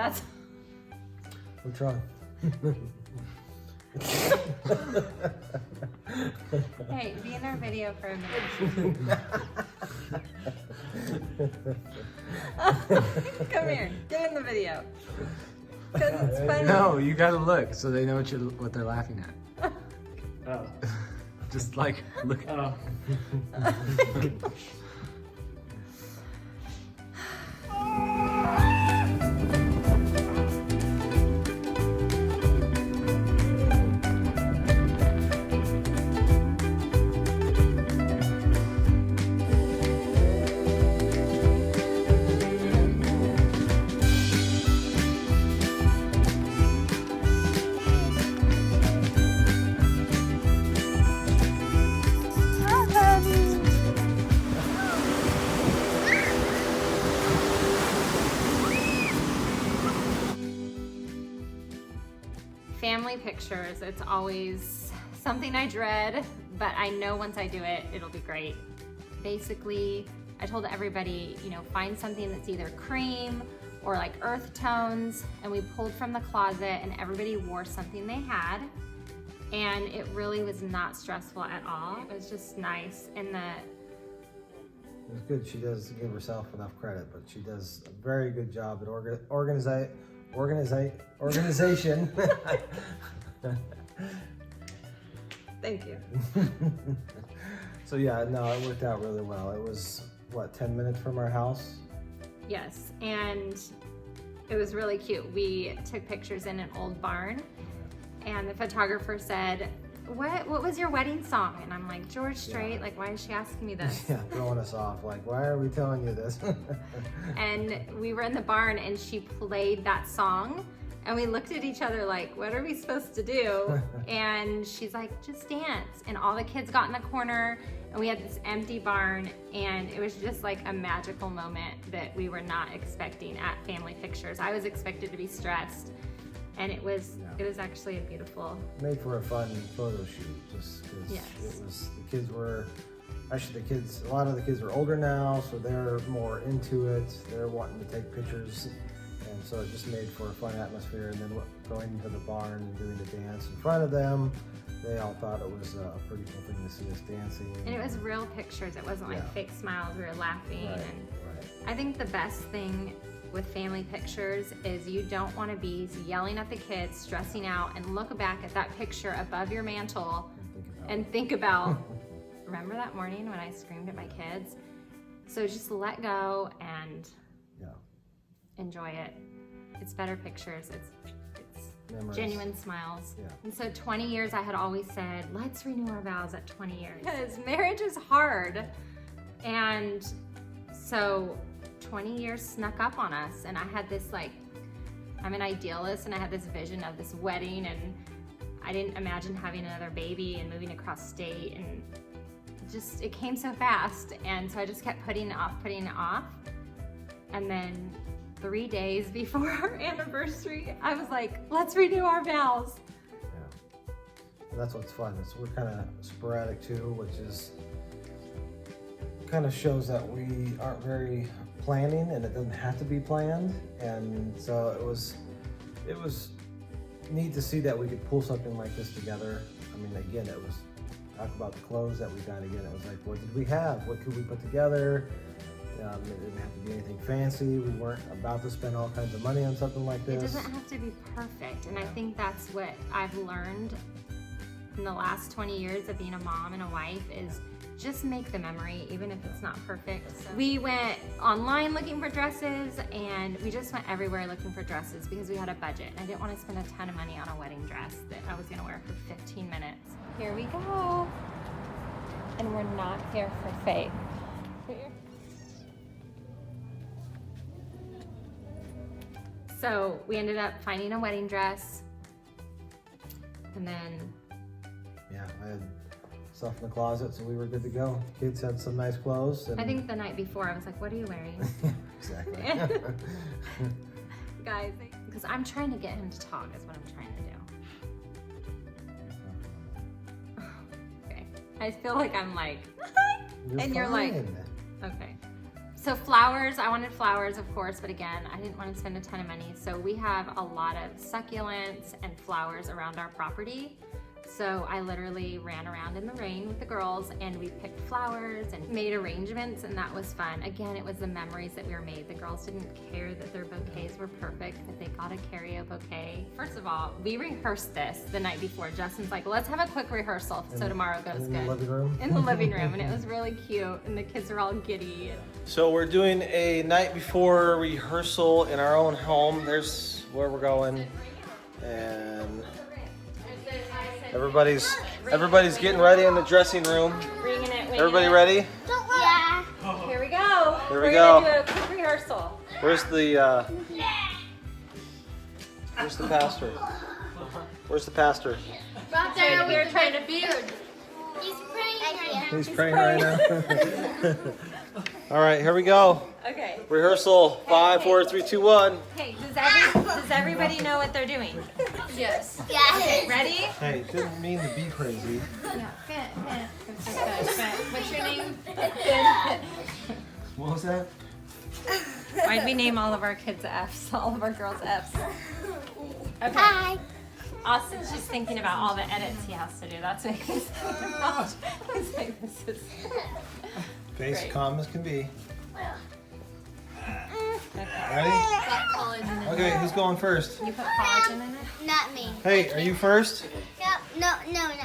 That's... What's wrong? Hey, be in our video for a minute. Come here, get in the video. Because it's funny. No, you gotta look so they know what they're laughing at. Oh. Just like, look. Oh. Family pictures, it's always something I dread, but I know once I do it, it'll be great. Basically, I told everybody, you know, find something that's either cream or like earth tones, and we pulled from the closet and everybody wore something they had, and it really was not stressful at all. It was just nice in that It was good. She does give herself enough credit, but she does a very good job at organization. thank you. So yeah, no, it worked out really well. It was, what, 10 minutes from our house? Yes, and it was really cute. We took pictures in an old barn, and the photographer said, what was your wedding song? And I'm like, George Strait, like, why is she asking me this? Yeah, throwing us off. Like, why are we telling you this? And we were in the barn and she played that song, and we looked at each other like, what are we supposed to do? And she's like, just dance. And all the kids got in the corner, and we had this empty barn, and it was just like a magical moment that we were not expecting at family pictures. I was expected to be stressed, and it was actually a beautiful... Made for a fun photo shoot, just because it was, the kids were, actually a lot of the kids are older now, so they're more into it. They're wanting to take pictures, and so it just made for a fun atmosphere. And then going into the barn and doing the dance in front of them, they all thought it was a pretty cool thing to see us dancing. And it was real pictures. It wasn't like fake smiles. We were laughing. Right, and right. I think the best thing with family pictures is you don't want to be yelling at the kids, stressing out, and look back at that picture above your mantle and think about remember that morning when I screamed at my kids? So just let go and enjoy it. It's better pictures. It's Memories. Genuine smiles. Yeah. And so 20 years I had always said, let's renew our vows at 20 years. Because marriage is hard. And so 20 years snuck up on us, and I had this, like, I'm an idealist, and I had this vision of this wedding, and I didn't imagine having another baby and moving across state, and it came so fast. And so I just kept putting it off. And then 3 days before our anniversary, I was like, let's renew our vows. Yeah. And that's what's fun. We're kind of sporadic too, which is kind of shows that we aren't very planning, and it doesn't have to be planned. And so it was neat to see that we could pull something like this together. I mean, again, it was talk about the clothes that we got. Again, it was like, what did we have? What could we put together? It didn't have to be anything fancy. We weren't about to spend all kinds of money on something like this. It doesn't have to be perfect. And I think that's what I've learned in the last 20 years of being a mom and a wife is just make the memory, even if it's not perfect. So we went online looking for dresses, and we just went everywhere looking for dresses because we had a budget. I didn't want to spend a ton of money on a wedding dress that I was gonna wear for 15 minutes. Here we go. And we're not here for fake. So we ended up finding a wedding dress, and then I had stuff in the closet, so we were good to go. Kids had some nice clothes. And I think the night before I was like, what are you wearing? Exactly. Guys, because I'm trying to get him to talk is what I'm trying to do. Okay. I feel like I'm like, and you're like, okay. So flowers, I wanted flowers, of course, but again, I didn't want to spend a ton of money. So we have a lot of succulents and flowers around our property. So I literally ran around in the rain with the girls and we picked flowers and made arrangements, and that was fun. Again, it was the memories that we were made. The girls didn't care that their bouquets were perfect, that they got to carry a bouquet. First of all, we rehearsed this the night before. Justin's like, let's have a quick rehearsal so tomorrow goes good. In the living room? In the living room, and it was really cute, and the kids were all giddy. So we're doing a night before rehearsal in our own home. There's where we're going. And everybody's getting ready in the dressing room. Bringing it, winging Everybody it. ready? Yeah. Here we go. Here we We're go. gonna do a quick rehearsal. Where's the pastor? Where's the pastor? Right there, we were trying to beard. He's praying right now. He's praying right now. All right, here we go. Okay. Rehearsal. 5, 4, 3, 2, 1. Hey, does everybody know what they're doing? Yes. Okay, ready? Hey, didn't mean to be crazy. Yeah. What's your name? What was that? Why'd we name all of our kids F's? All of our girls F's. Okay. Hi. Austin's just thinking about all the edits he has to do. That's what he's thinking about. He's like, this is... Face Great. calm as can be. Okay. Ready? Okay, who's going first? You put collagen in it? Not me. Hey, are you first? No, not.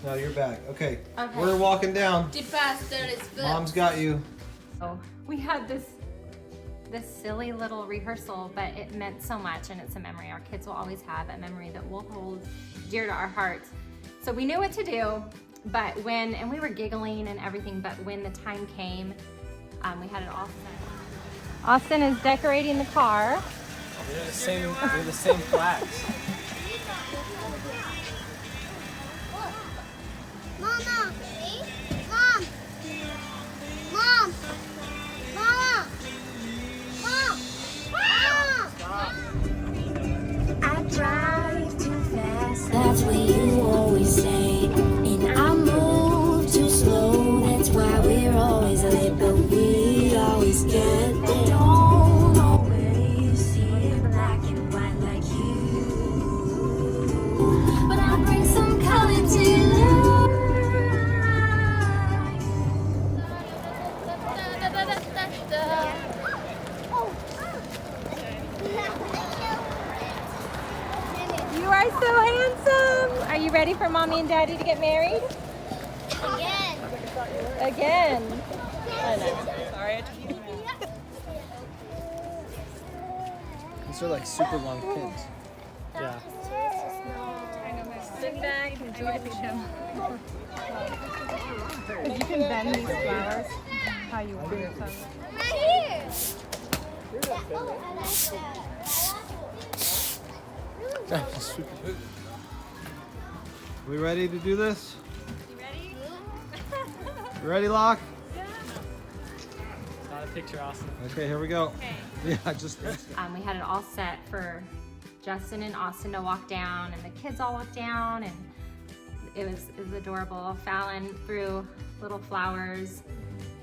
No, you're back. Okay. Okay. We're walking down. The pastor is good. Mom's got you. Oh, we had this silly little rehearsal, but it meant so much, and it's a memory our kids will always have, a memory that we'll hold dear to our hearts. So we knew what to do, but and we were giggling and everything, but when the time came, we had it all set. Austin is decorating the car. They're the same flags. Mama. Mom. Mom. Mama. Mom. Mom. I drive too fast, that's what you always say. And I move too slow, that's why we're always late. But we always get there. Don't always see it black and white like you. But I bring some color to life. You are so handsome. Are you ready for mommy and daddy to get married? Again. Again. I know. Sorry. These are like super long pins. Yeah. Sit back, enjoy the show. You can bend these flowers how you want it. Right here. Oh, I like that. We ready to do this? You ready? You ready, Locke? Not a picture, Austin. Okay, here we go. Okay. Yeah, just We had it all set for Justin and Austin to walk down, and the kids all walked down, and it was adorable. Fallon threw little flowers,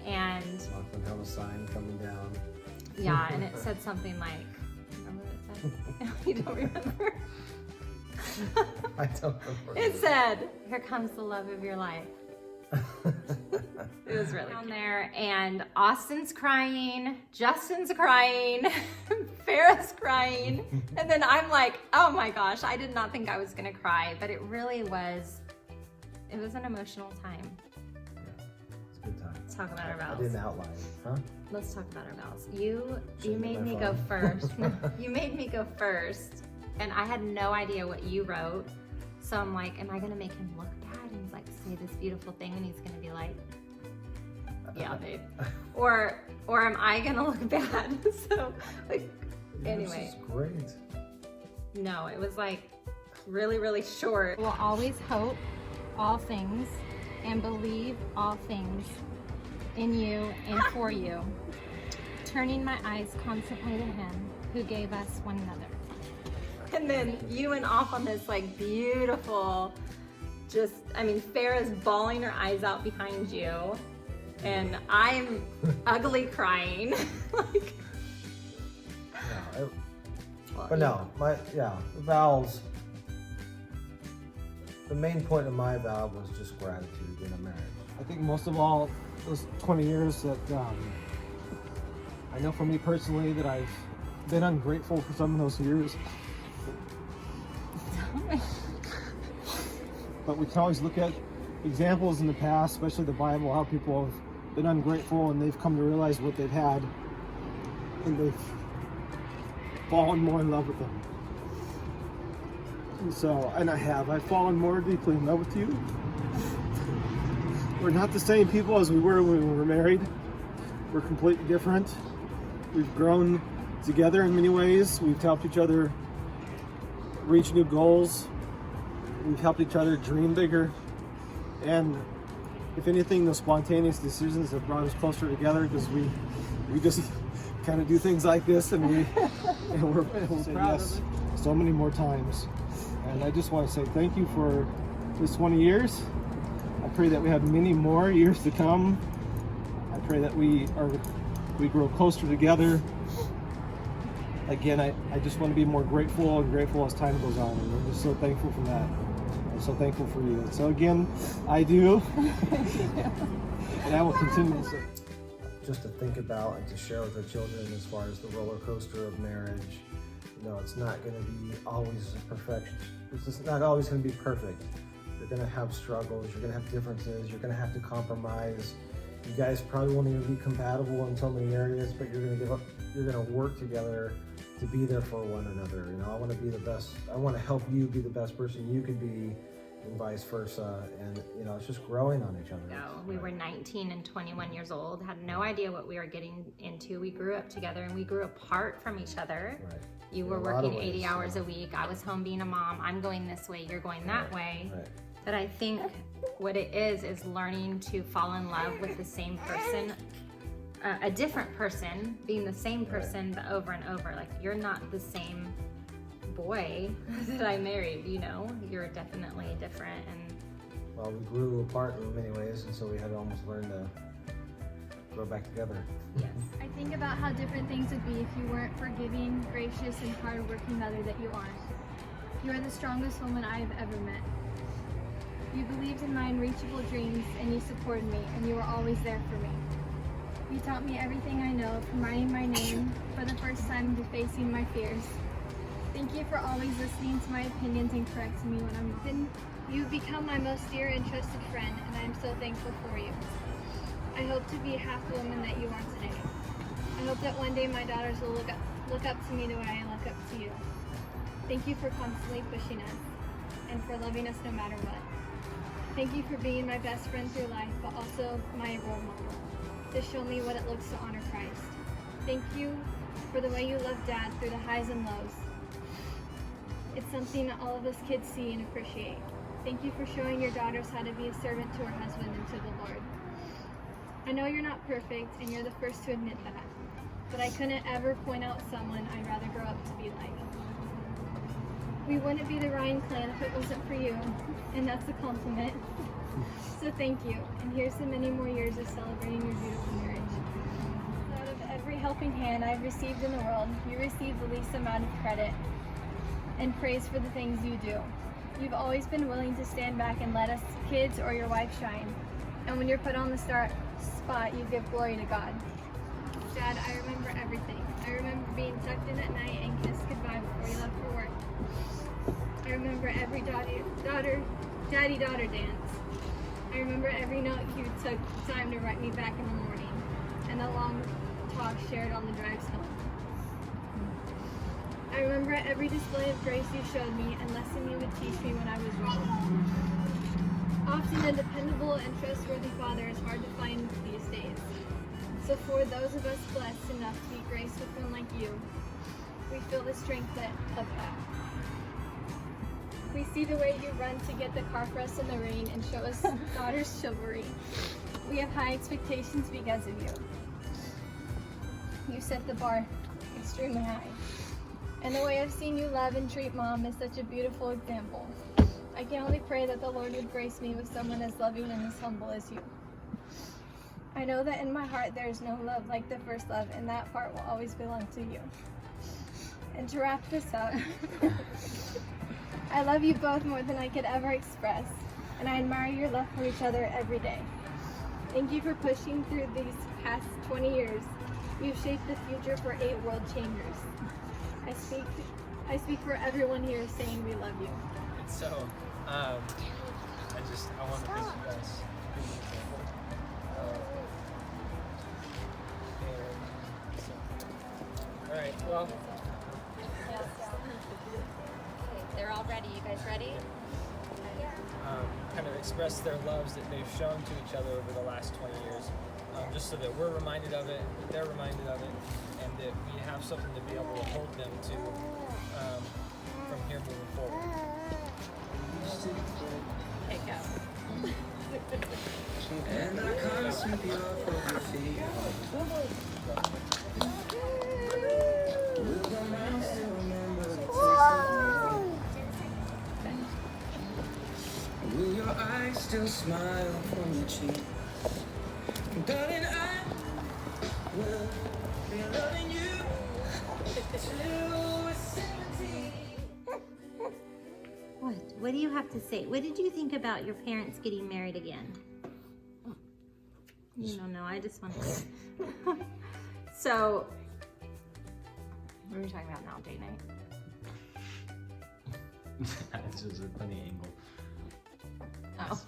and Lachlan have a sign coming down. yeah, and it said something like, remember what it said? You don't remember? I don't remember. It said, "Here comes the love of your life." It was really down there, and Austin's crying, Justin's crying, Farrah's crying, and then I'm like, oh my gosh, I did not think I was gonna cry, but it really was. It was an emotional time. It's a good time. Let's talk about our I vows. didn't outline, huh? Let's talk about our vows. You Should've made been me my go phone. first. You made me go first, and I had no idea what you wrote. So I'm like, am I gonna make him look bad and like say this beautiful thing, and he's gonna be like, yeah, babe, or am I gonna look bad? So like, anyway, This is great. no, it was like really, really short. Will always hope all things and believe all things in you and for you, turning my eyes constantly to him who gave us one another. And then you went off on this like beautiful, just, I mean, Farrah's bawling her eyes out behind you. And I'm ugly crying. Like, No, well, but no, the vows. The main point of my vow was just gratitude in a marriage. I think most of all, those 20 years that I know for me personally that I've been ungrateful for some of those years. But we can always look at examples in the past, especially the Bible, how people have been ungrateful and they've come to realize what they've had and they've fallen more in love with them. And so, and I've fallen more deeply in love with you. We're not the same people as we were when we were married. We're completely different. We've grown together in many ways. We've helped each other reach new goals. We've helped each other dream bigger. And if anything, those spontaneous decisions have brought us closer together because we just kind of do things like this and we're proud yes so many more times. And I just want to say thank you for this 20 years. I pray that we have many more years to come. I pray that we grow closer together. Again, I just want to be more grateful and grateful as time goes on. And I'm just so thankful for that. I'm so thankful for you. And so again, I do. And I will continue to say. Just to think about and to share with our children as far as the roller coaster of marriage. You know, it's not going to be always perfection. It's just not always going to be perfect. You're going to have struggles. You're going to have differences. You're going to have to compromise. You guys probably won't even be compatible in so many areas, but you're going to give up. You're going to work together to be there for one another. You know, I want to be the best. I want to help you be the best person you could be, and vice versa. And you know, it's just growing on each other. No, we were 19 and 21 years old, had no idea what we were getting into. We grew up together and we grew apart from each other. Right. You were working 80 hours a week. I was home being a mom. I'm going this way. You're going that way. Right. But I think what it is learning to fall in love with the same person, a different person, being the same person but over and over. Like, you're not the same boy that I married, you know? You're definitely different. And Well, we grew apart in many ways, and so we had to almost learn to grow back together. yes. I think about how different things would be if you weren't forgiving, gracious, and hard-working mother that you are. You are the strongest woman I have ever met. You believed in my unreachable dreams, and you supported me, and you were always there for me. You taught me everything I know, from writing my name for the first time to facing my fears. Thank you for always listening to my opinions and correcting me when I'm wrong. You've become my most dear and trusted friend, and I am so thankful for you. I hope to be half the woman that you are today. I hope that one day my daughters will look up to me the way I look up to you. Thank you for constantly pushing us, and for loving us no matter what. Thank you for being my best friend through life, but also my role model, to show me what it looks to honor Christ. Thank you for the way you love Dad through the highs and lows. It's something that all of us kids see and appreciate. Thank you for showing your daughters how to be a servant to her husband and to the Lord. I know you're not perfect, and you're the first to admit that, but I couldn't ever point out someone I'd rather grow up to be like. We wouldn't be the Ryan clan if it wasn't for you, and that's a compliment. So thank you, and here's to many more years of celebrating your beautiful marriage. Out of every helping hand I've received in the world, you receive the least amount of credit and praise for the things you do. You've always been willing to stand back and let us kids or your wife shine. And when you're put on the spot, you give glory to God. Dad, I remember everything. I remember being tucked in at night and kissed goodbye before you left for work. I remember every daddy-daughter dance. I remember every note you took time to write me back in the morning, and the long talk shared on the drives home. I remember every display of grace you showed me and lesson you would teach me when I was wrong. Often a dependable and trustworthy father is hard to find these days. So for those of us blessed enough to be graced with one like you, we feel the strength of that. We see the way you run to get the car for us in the rain and show us daughter's chivalry. We have high expectations because of you. You set the bar extremely high. And the way I've seen you love and treat Mom is such a beautiful example. I can only pray that the Lord would grace me with someone as loving and as humble as you. I know that in my heart there is no love like the first love, and that part will always belong to you. And to wrap this up, I love you both more than I could ever express, and I admire your love for each other every day. Thank you for pushing through these past 20 years. You've shaped the future for 8 world changers. I speak for everyone here saying we love you. And so, I want to thank you guys for being an example. All right, well. They're all ready. You guys ready? Kind of express their loves that they've shown to each other over the last 20 years, just so that we're reminded of it, that they're reminded of it, and that we have something to be able to hold them to from here moving forward. Okay, go. And I can't sweep you off of your feet. Will the man still remember the taste of me? Will your eyes still smile from your cheek? Darling, I will be loving you till we're 17. What do you have to say? What did you think about your parents getting married again? You don't know. I just want to. So, what are we talking about now? Date night? It's just a funny angle. Oh,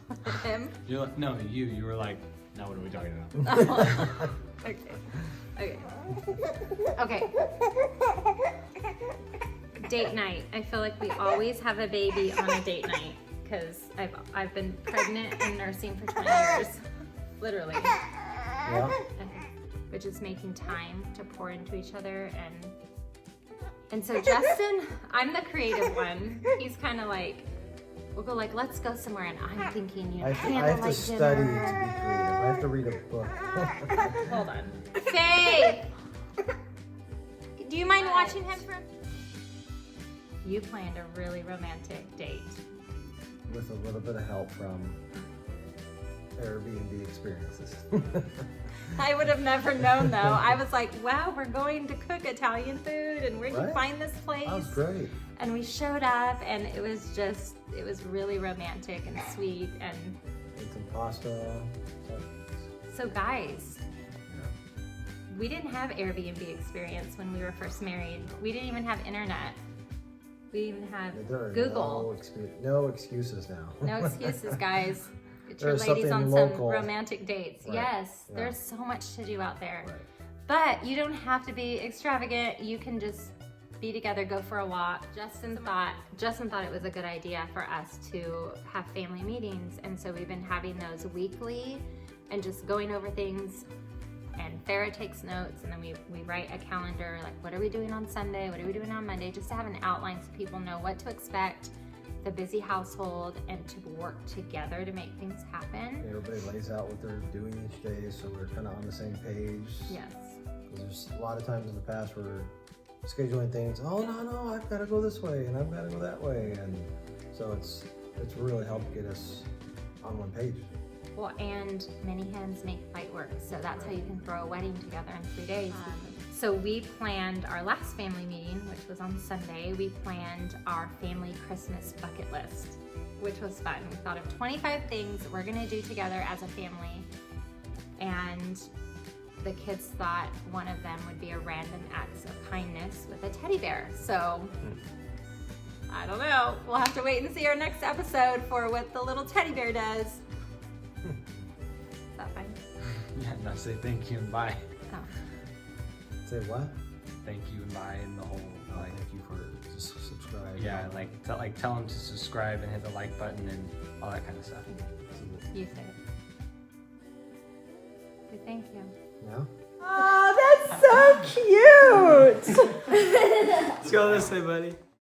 him? You're like, no, you were like, now what are we talking about? Okay. Date night. I feel like we always have a baby on a date night because I've been pregnant and nursing for 20 years, literally. Yeah. Which is making time to pour into each other, and so Justin, I'm the creative one. He's kind of like, we'll go like, let's go somewhere, and I'm thinking, you know, I have to study to be dinner. creative. I have to read a book. Hold on. Faith! Do you mind watching him for? You planned a really romantic date. With a little bit of help from Airbnb experiences. I would have never known though. I was like, wow, we're going to cook Italian food and where do you Right? find this place? That was great. And we showed up and it was really romantic and sweet. And Made some pasta. so guys, we didn't have Airbnb experience when we were first married. We didn't even have internet. We didn't even have There are Google. no excuses now. No excuses, guys. Get your There's ladies on something some local. romantic dates. Right. Yes, Yeah. there's so much to do out there. Right. But you don't have to be extravagant. You can just be together, go for a walk. Justin thought it was a good idea for us to have family meetings, and so we've been having those weekly and just going over things. And Farrah takes notes, and then we write a calendar, like what are we doing on Sunday, what are we doing on Monday, just to have an outline so people know what to expect, the busy household, and to work together to make things happen. Everybody lays out what they're doing each day, so we're kind of on the same page. Yes. Because there's a lot of times in the past where we're scheduling things. Oh no, I've got to go this way, and I've got to go that way, and so it's really helped get us on one page. Well, and many hens make light work, so that's how you can throw a wedding together in 3 days. So we planned our last family meeting, which was on Sunday. We planned our family Christmas bucket list, which was fun. We thought of 25 things we're gonna do together as a family, and the kids thought one of them would be a random act of kindness with a teddy bear. So I don't know. We'll have to wait and see our next episode for what the little teddy bear does. Is that fine? Yeah, no, say thank you and bye. Oh. Say what? Thank you and bye and the whole like. Thank you for just subscribing. Yeah, tell them to subscribe and hit the like button and all that kind of stuff. You say it. Say thank you. Yeah. Oh, that's so cute! Let's go this way, buddy.